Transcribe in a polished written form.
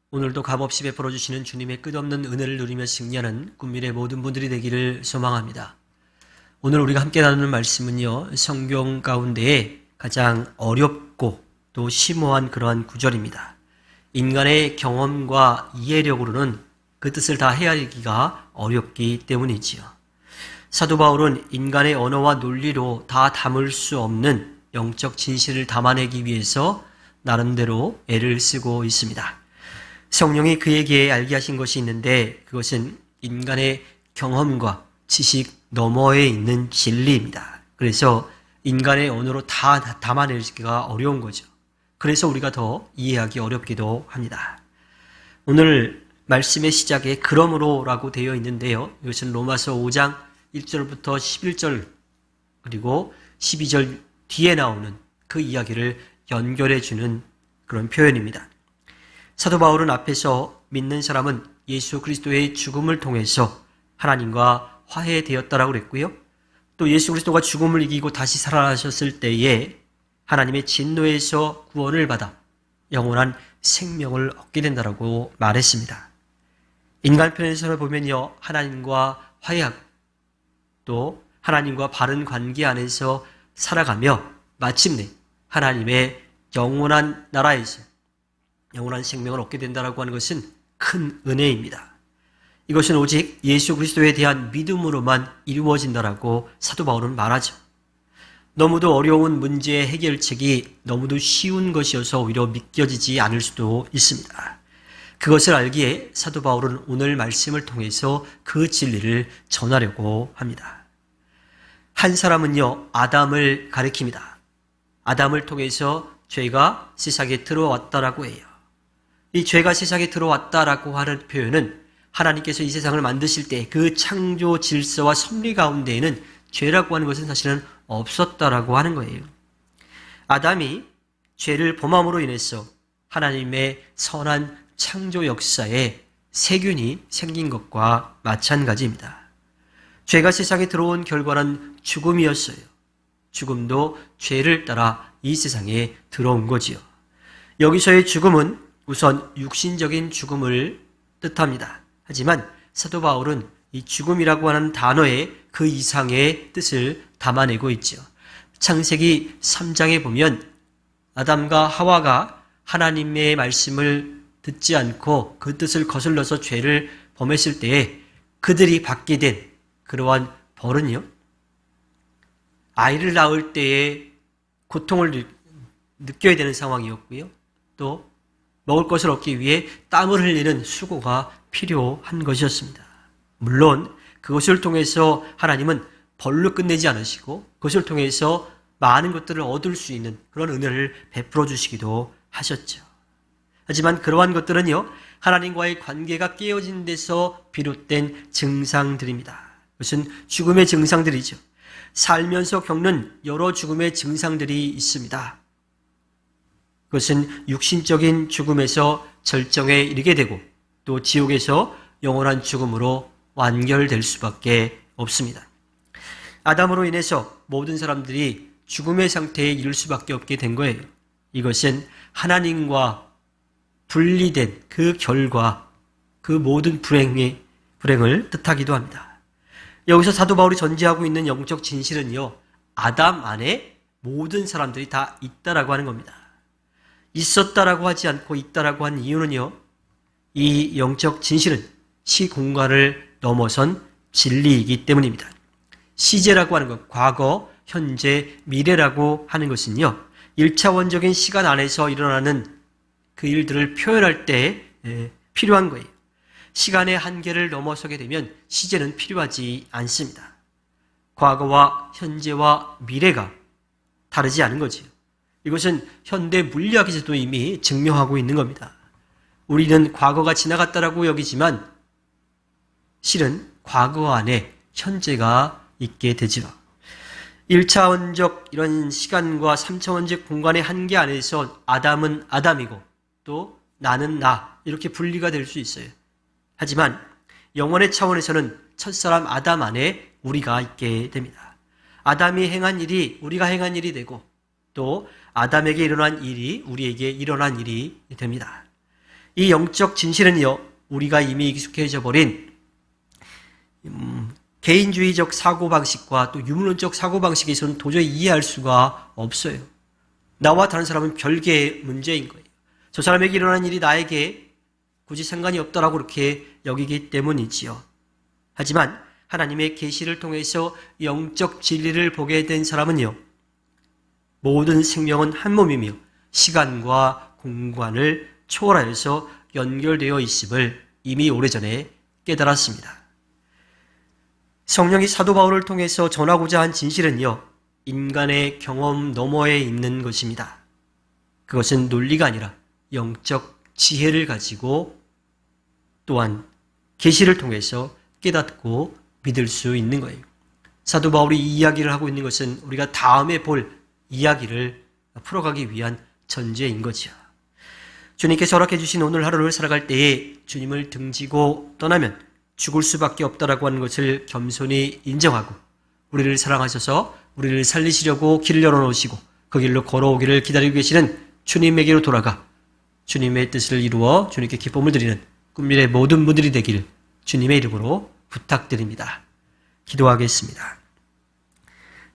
오늘도 값없이 베풀어 주시는 주님의 끝없는 은혜를 누리며 승리하는 꿈밀의 모든 분들이 되기를 소망합니다. 오늘 우리가 함께 나누는 말씀은요, 성경 가운데에 가장 어렵고 또 심오한 그러한 구절입니다. 인간의 경험과 이해력으로는 그 뜻을 다 헤아리기가 어렵기 때문이지요. 사도 바울은 인간의 언어와 논리로 다 담을 수 없는 영적 진실을 담아내기 위해서 나름대로 애를 쓰고 있습니다. 성령이 그에게 알게 하신 것이 있는데 그것은 인간의 경험과 지식 너머에 있는 진리입니다. 그래서 인간의 언어로 다 담아내기가 어려운 거죠. 그래서 우리가 더 이해하기 어렵기도 합니다. 오늘 말씀의 시작에 그러므로라고 되어 있는데요. 이것은 로마서 5장 1절부터 11절 그리고 12절 뒤에 나오는 그 이야기를 연결해 주는 그런 표현입니다. 사도 바울은 앞에서 믿는 사람은 예수 그리스도의 죽음을 통해서 하나님과 화해되었다라고 그랬고요. 또 예수 그리스도가 죽음을 이기고 다시 살아나셨을 때에 하나님의 진노에서 구원을 받아 영원한 생명을 얻게 된다라고 말했습니다. 인간편에서 보면요, 하나님과 화해하고 또 하나님과 바른 관계 안에서 살아가며 마침내 하나님의 영원한 나라에서 영원한 생명을 얻게 된다라고 하는 것은 큰 은혜입니다. 이것은 오직 예수 그리스도에 대한 믿음으로만 이루어진다라고 사도 바울은 말하죠. 너무도 어려운 문제의 해결책이 너무도 쉬운 것이어서 오히려 믿겨지지 않을 수도 있습니다. 그것을 알기에 사도 바울은 오늘 말씀을 통해서 그 진리를 전하려고 합니다. 한 사람은요, 아담을 가리킵니다. 아담을 통해서 죄가 세상에 들어왔다라고 해요. 이 죄가 세상에 들어왔다라고 하는 표현은 하나님께서 이 세상을 만드실 때 그 창조 질서와 섭리 가운데에는 죄라고 하는 것은 사실은 없었다라고 하는 거예요. 아담이 죄를 범함으로 인해서 하나님의 선한 창조 역사에 세균이 생긴 것과 마찬가지입니다. 죄가 세상에 들어온 결과는 죽음이었어요. 죽음도 죄를 따라 이 세상에 들어온 거지요. 여기서의 죽음은 우선 육신적인 죽음을 뜻합니다. 하지만 사도 바울은 이 죽음이라고 하는 단어에 그 이상의 뜻을 담아내고 있죠. 창세기 3장에 보면 아담과 하와가 하나님의 말씀을 듣지 않고 그 뜻을 거슬러서 죄를 범했을 때에 그들이 받게 된 그러한 벌은요, 아이를 낳을 때에 고통을 느껴야 되는 상황이었고요. 또 먹을 것을 얻기 위해 땀을 흘리는 수고가 필요한 것이었습니다. 물론 그것을 통해서 하나님은 벌로 끝내지 않으시고 그것을 통해서 많은 것들을 얻을 수 있는 그런 은혜를 베풀어 주시기도 하셨죠. 하지만 그러한 것들은요, 하나님과의 관계가 깨어진 데서 비롯된 증상들입니다. 그것은 죽음의 증상들이죠. 살면서 겪는 여러 죽음의 증상들이 있습니다. 그것은 육신적인 죽음에서 절정에 이르게 되고 또 지옥에서 영원한 죽음으로 완결될 수밖에 없습니다. 아담으로 인해서 모든 사람들이 죽음의 상태에 이를 수밖에 없게 된 거예요. 이것은 하나님과 분리된 그 결과, 그 모든 불행을 뜻하기도 합니다. 여기서 사도 바울이 전제하고 있는 영적 진실은요, 아담 안에 모든 사람들이 다 있다라고 하는 겁니다. 있었다라고 하지 않고 있다라고 한 이유는요, 이 영적 진실은 시공간을 넘어선 진리이기 때문입니다. 시제라고 하는 것, 과거, 현재, 미래라고 하는 것은요, 1차원적인 시간 안에서 일어나는 그 일들을 표현할 때 필요한 거예요. 시간의 한계를 넘어서게 되면 시제는 필요하지 않습니다. 과거와 현재와 미래가 다르지 않은 거지요. 이것은 현대 물리학에서도 이미 증명하고 있는 겁니다. 우리는 과거가 지나갔다라고 여기지만 실은 과거 안에 현재가 있게 되지요. 1차원적 이런 시간과 3차원적 공간의 한계 안에서 아담은 아담이고 또 나는 나 이렇게 분리가 될 수 있어요. 하지만 영원의 차원에서는 첫사람 아담 안에 우리가 있게 됩니다. 아담이 행한 일이 우리가 행한 일이 되고 또 아담에게 일어난 일이 우리에게 일어난 일이 됩니다. 이 영적 진실은요, 우리가 이미 익숙해져 버린 개인주의적 사고방식과 또 유물론적 사고방식에서는 도저히 이해할 수가 없어요. 나와 다른 사람은 별개의 문제인 거예요. 저 사람에게 일어난 일이 나에게 굳이 상관이 없다라고 그렇게 여기기 때문이지요. 하지만 하나님의 계시를 통해서 영적 진리를 보게 된 사람은요, 모든 생명은 한 몸이며 시간과 공간을 초월하여서 연결되어 있음을 이미 오래전에 깨달았습니다. 성령이 사도 바울을 통해서 전하고자 한 진실은요, 인간의 경험 너머에 있는 것입니다. 그것은 논리가 아니라 영적 지혜를 가지고 또한 계시를 통해서 깨닫고 믿을 수 있는 거예요. 사도 바울이 이 이야기를 하고 있는 것은 우리가 다음에 볼 이야기를 풀어가기 위한 전제인 거죠. 주님께서 허락해 주신 오늘 하루를 살아갈 때에 주님을 등지고 떠나면 죽을 수밖에 없다라고 하는 것을 겸손히 인정하고 우리를 사랑하셔서 우리를 살리시려고 길을 열어놓으시고 그 길로 걸어오기를 기다리고 계시는 주님에게로 돌아가 주님의 뜻을 이루어 주님께 기쁨을 드리는 꿈미래 모든 분들이 되기를 주님의 이름으로 부탁드립니다. 기도하겠습니다.